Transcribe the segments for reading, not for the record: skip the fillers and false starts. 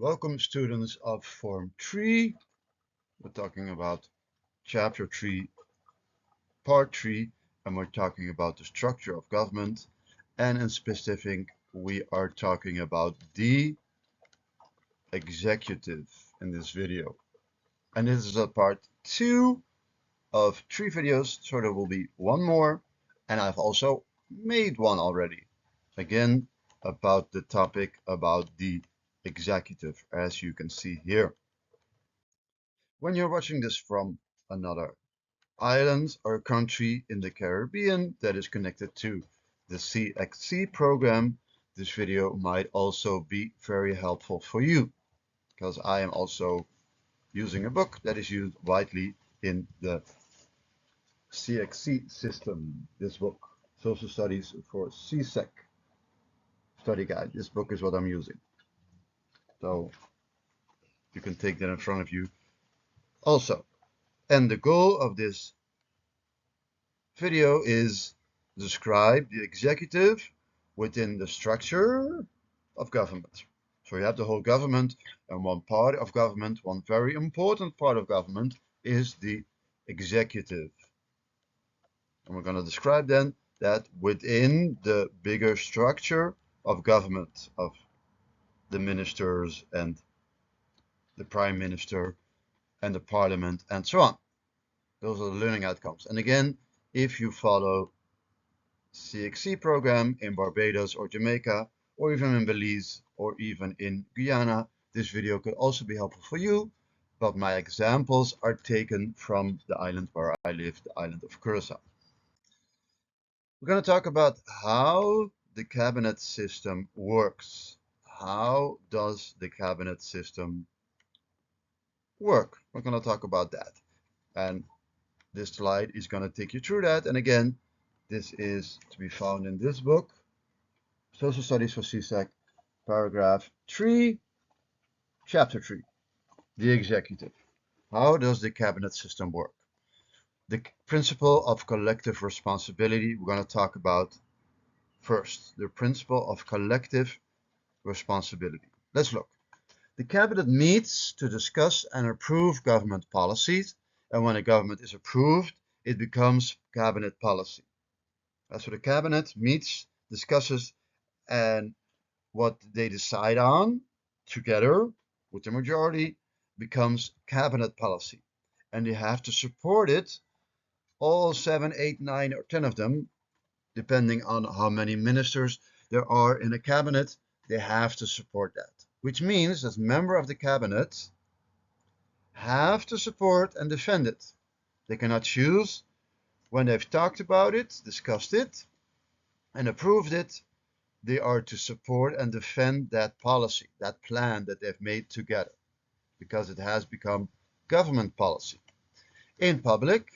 Welcome students of Form 3. We're talking about Chapter 3, Part 3, and we're talking about the structure of government. And in specific, we are talking about the executive in this video. And this is a part 2 of 3 videos, so there will be one more. And I've also made one already. Again, about the topic about the executive, as you can see here. When you're watching this from another island or country in the Caribbean that is connected to the CXC program, this video might also be very helpful for you because I am also using a book that is used widely in the CXC system. This book, Social Studies for CSEC Study Guide. This book is what I'm using. So you can take that in front of you also. And the goal of this video is describe the executive within the structure of government. So you have the whole government, and one part of government, one very important part of government is the executive. And we're going to describe then that within the bigger structure of government, of the ministers and the prime minister and the parliament and so on. Those are the learning outcomes. And again, if you follow CXC program in Barbados or Jamaica, or even in Belize, or even in Guyana, this video could also be helpful for you, but my examples are taken from the island where I live, the island of Curacao. We're going to talk about how the cabinet system works. How does the cabinet system work? We're going to talk about that. And this slide is going to take you through that. And again, this is to be found in this book, Social Studies for CSEC, paragraph 3, chapter 3, the executive. How does the cabinet system work? The principle of collective responsibility we're going to talk about first. The principle of collective responsibility. Let's look. The cabinet meets to discuss and approve government policies, and when a government is approved, it becomes cabinet policy. So the cabinet meets, discusses, and what they decide on together with the majority becomes cabinet policy. And they have to support it, all 7, 8, 9, or 10 of them, depending on how many ministers there are in a cabinet, they have to support that. Which means that members of the cabinet have to support and defend it. They cannot choose when they've talked about it, discussed it, and approved it. They are to support and defend that policy, that plan that they've made together, because it has become government policy in public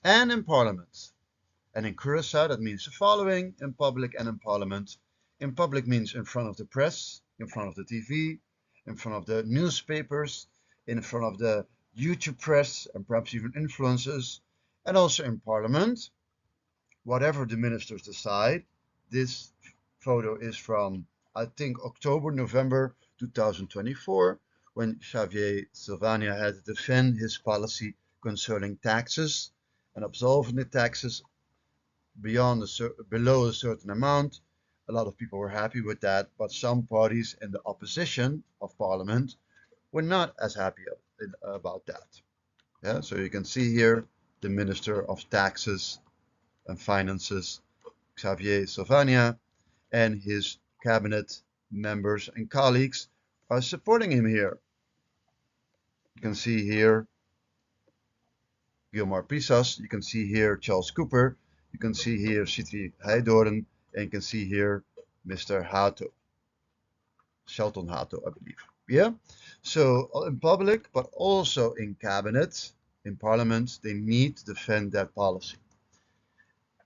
and in parliament. And in Curacao, that means the following: in public and in parliament. In public means in front of the press, in front of the TV, in front of the newspapers, in front of the YouTube press, and perhaps even influencers. And also in parliament, whatever the ministers decide. This photo is from, I think, October, November 2024, when Xavier Sylvania had to defend his policy concerning taxes and absolving the taxes below a certain amount. A lot of people were happy with that, but some parties in the opposition of parliament were not as happy about that. Yeah, so you can see here the Minister of Taxes and Finances, Xavier Sylvania, and his cabinet members and colleagues are supporting him here. You can see here Gilmar Pisas, you can see here Charles Cooper, you can see here Sitri Heidoren, and you can see here Mr. Hato, Shelton Hato, I believe. Yeah, so in public, but also in cabinet, in parliament, they need to defend that policy.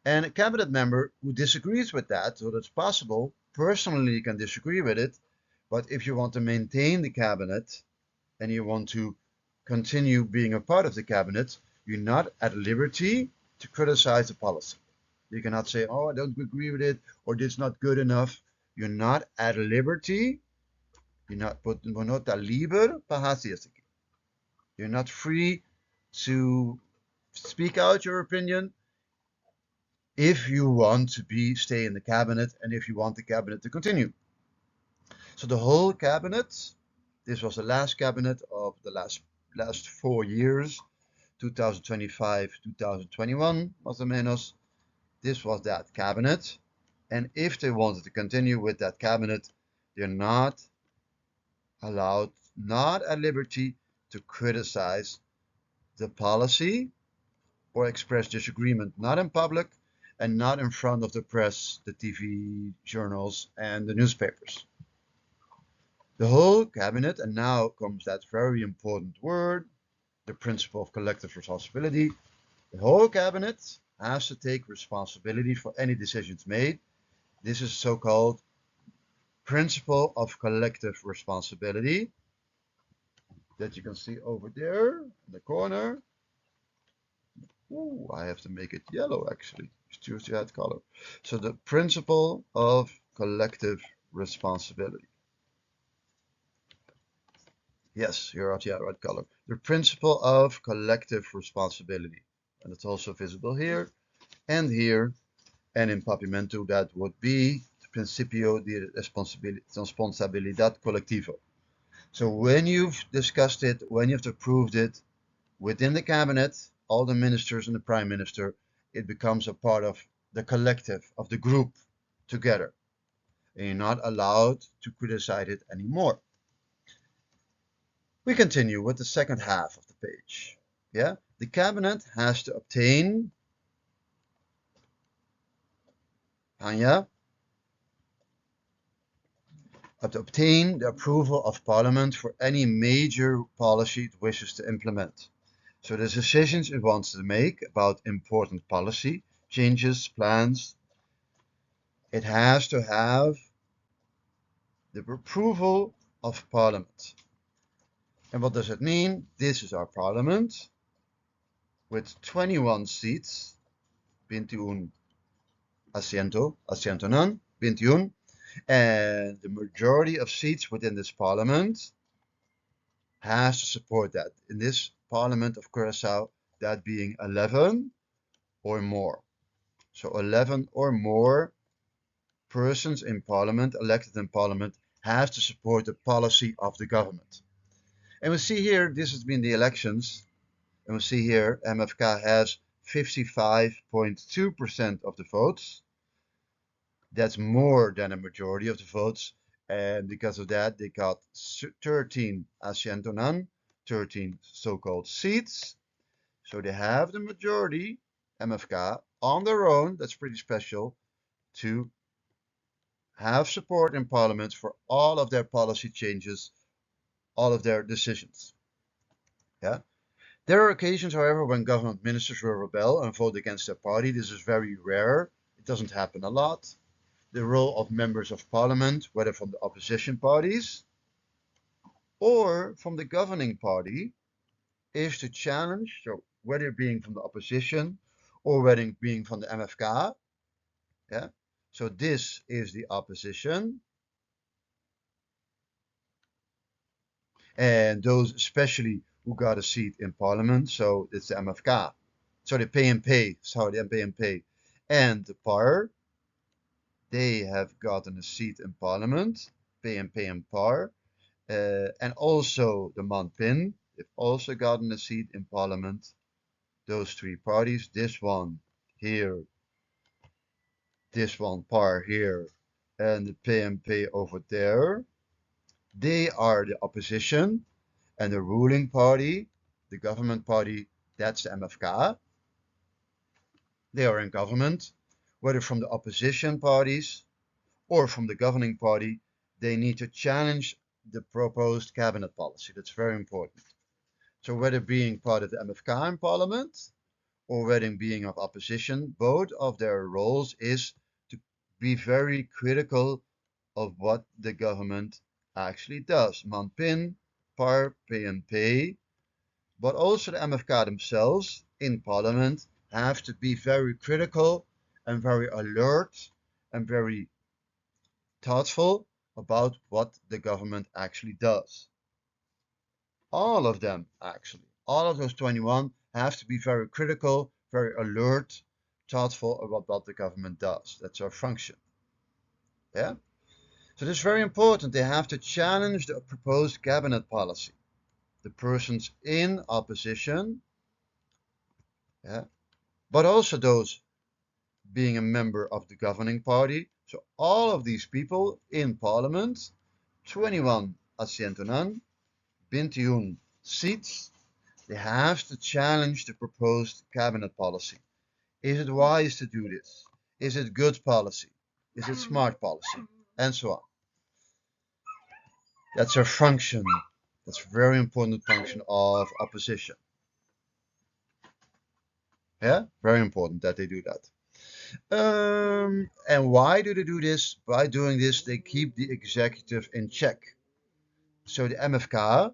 And a cabinet member who disagrees with that, so that's possible, personally you can disagree with it, but if you want to maintain the cabinet and you want to continue being a part of the cabinet, you're not at liberty to criticize the policy. You cannot say, oh, I don't agree with it, or this is not good enough. You're not at liberty we're not liber para. You're not free to speak out your opinion if you want to stay in the cabinet and if you want the cabinet to continue. So the whole cabinet, this was the last cabinet of the last 4 years, 2025, 2021, más o menos. This was that cabinet. And if they wanted to continue with that cabinet, they're not allowed, not at liberty to criticize the policy or express disagreement, not in public and not in front of the press, the TV, journals, and the newspapers. The whole cabinet, and now comes that very important word, the principle of collective responsibility. The whole cabinet has to take responsibility for any decisions made. This is so-called principle of collective responsibility that you can see over there in the corner. Ooh, I have to make it yellow actually. Choose that color. So the principle of collective responsibility. Yes, you're right, yeah, right color. The principle of collective responsibility. And it's also visible here and here. And in Papiamento that would be Principio de Responsabilidad Colectiva. So when you've discussed it, when you've approved it within the cabinet, all the ministers and the prime minister, it becomes a part of the collective, of the group together. And you're not allowed to criticize it anymore. We continue with the second half of the page. Yeah, the cabinet has to obtain, Anja, to obtain the approval of Parliament for any major policy it wishes to implement. So the decisions it wants to make about important policy changes, plans, it has to have the approval of Parliament. And what does it mean? This is our Parliament with 21 seats, 21 asiento none, 21, and the majority of seats within this Parliament has to support that. In this Parliament of Curaçao, that being 11 or more. So 11 or more persons in Parliament, elected in Parliament, have to support the policy of the government. And we see here, this has been the elections, and we see here MFK has 55.2% of the votes. That's more than a majority of the votes, and because of that they got 13 asiento none, 13 so-called seats. So they have the majority, MFK, on their own, that's pretty special, to have support in Parliament for all of their policy changes, all of their decisions. Yeah. There are occasions, however, when government ministers will rebel and vote against their party. This is very rare. It doesn't happen a lot. The role of members of Parliament, whether from the opposition parties or from the governing party, is to challenge, so whether being from the opposition or whether being from the MFK. Yeah. So this is the opposition. And those especially who got a seat in Parliament, so it's the MFK. So the PNP, sorry, the PNP and the PAR, they have gotten a seat in Parliament, PNP and PAR, and also the MAN-PIN, they've also gotten a seat in Parliament. Those three parties, this one here, this one PAR here, and the PNP over there, they are the opposition, and the ruling party, the government party, that's the MFK. They are in government, whether from the opposition parties or from the governing party, they need to challenge the proposed cabinet policy. That's very important. So whether being part of the MFK in Parliament or whether being of opposition, both of their roles is to be very critical of what the government actually does. MAN-PIN, PAR, PNP, but also the MFK themselves in Parliament have to be very critical and very alert and very thoughtful about what the government actually does. All of them, actually. All of those 21 have to be very critical, very alert, thoughtful about what the government does. That's our function. Yeah? So this is very important. They have to challenge the proposed cabinet policy. The persons in opposition, yeah, but also those being a member of the governing party. So all of these people in parliament, 21 asientos, 21 seats, they have to challenge the proposed cabinet policy. Is it wise to do this? Is it good policy? Is it smart policy? And so on. That's a function. That's a very important function of opposition. Yeah, very important that they do that. And why do they do this? By doing this, they keep the executive in check. So the MFK,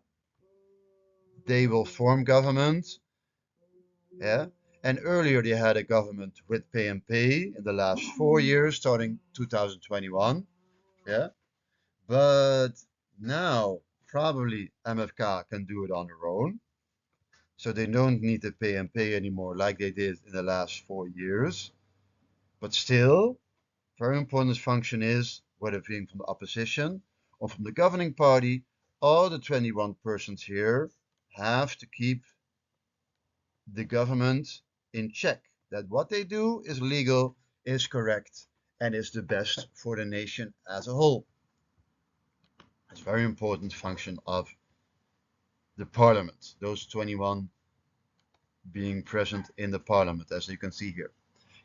they will form government. Yeah. And earlier they had a government with PNP in the last 4 years, starting 2021. Yeah. But now probably MFK can do it on their own. So they don't need the PNP anymore like they did in the last 4 years. But still, very important function is, whether being from the opposition or from the governing party, all the 21 persons here have to keep the government in check. That what they do is legal, is correct, and is the best for the nation as a whole. It's a very important function of the parliament, those 21 being present in the parliament, as you can see here.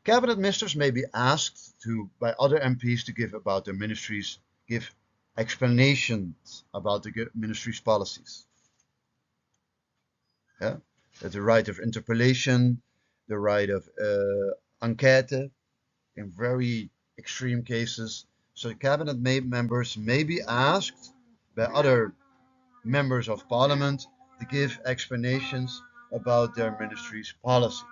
Cabinet ministers may be asked by other MPs to give about their ministries, give explanations about the ministry's policies. Yeah? There's the right of interpellation, the right of enquête in very extreme cases. So cabinet members may be asked by other members of parliament to give explanations about their ministry's policies.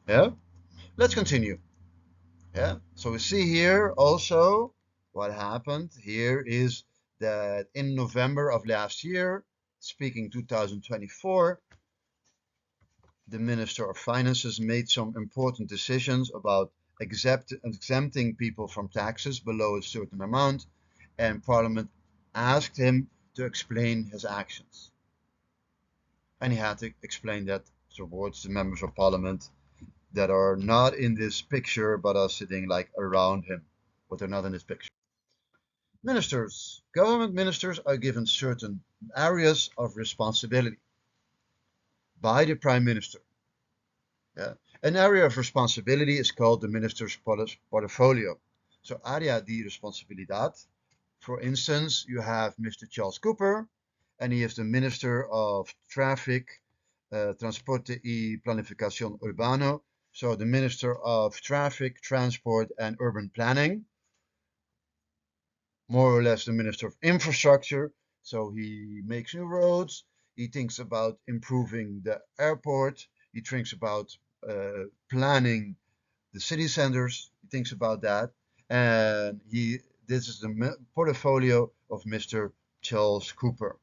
Yeah? Let's continue. Yeah, so we see here also what happened here is that in November of last year, speaking 2024, the Minister of Finances made some important decisions about exempting people from taxes below a certain amount, and Parliament asked him to explain his actions. And he had to explain that towards the members of Parliament that are not in this picture but are sitting like around him, but they're not in this picture. Ministers. Government ministers are given certain areas of responsibility by the Prime Minister. Yeah. An area of responsibility is called the minister's portfolio. So área de responsabilidad. For instance, you have Mr. Charles Cooper, and he is the Minister of Traffic, Transporte y Planificación Urbano. So the Minister of Traffic, Transport and Urban Planning. More or less the Minister of Infrastructure. So he makes new roads. He thinks about improving the airport. He thinks about planning the city centers. He thinks about that. And this is the portfolio of Mr. Charles Cooper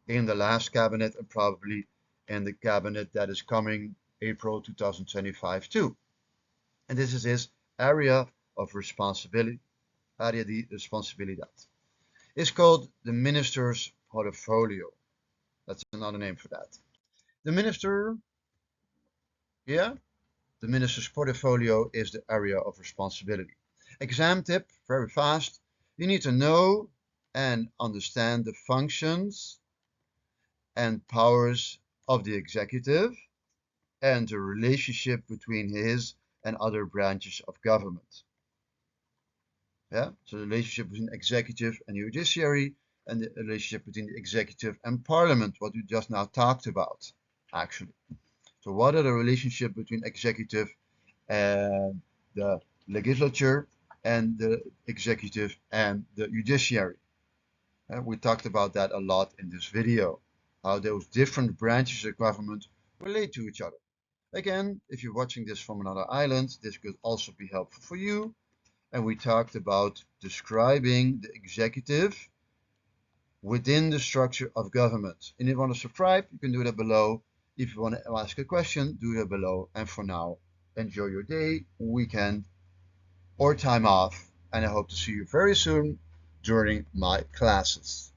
in the last cabinet and probably in the cabinet that is coming April 2025 too. And this is his area of responsibility. Área de responsabilidad. It's called the minister's portfolio. That's another name for that. The minister, yeah, the minister's portfolio is the area of responsibility. Exam tip, very fast. You need to know and understand the functions and powers of the executive and the relationship between his and other branches of government. Yeah, so the relationship between executive and judiciary, and the relationship between the executive and parliament, what we just now talked about, actually. So what are the relationship between executive and the legislature and the executive and the judiciary? We talked about that a lot in this video, how those different branches of government relate to each other. Again, if you're watching this from another island, this could also be helpful for you. and we talked about describing the executive within the structure of government. And if you want to subscribe, you can do that below. If you want to ask a question, do that below. And for now, enjoy your day, weekend, or time off. And I hope to see you very soon during my classes.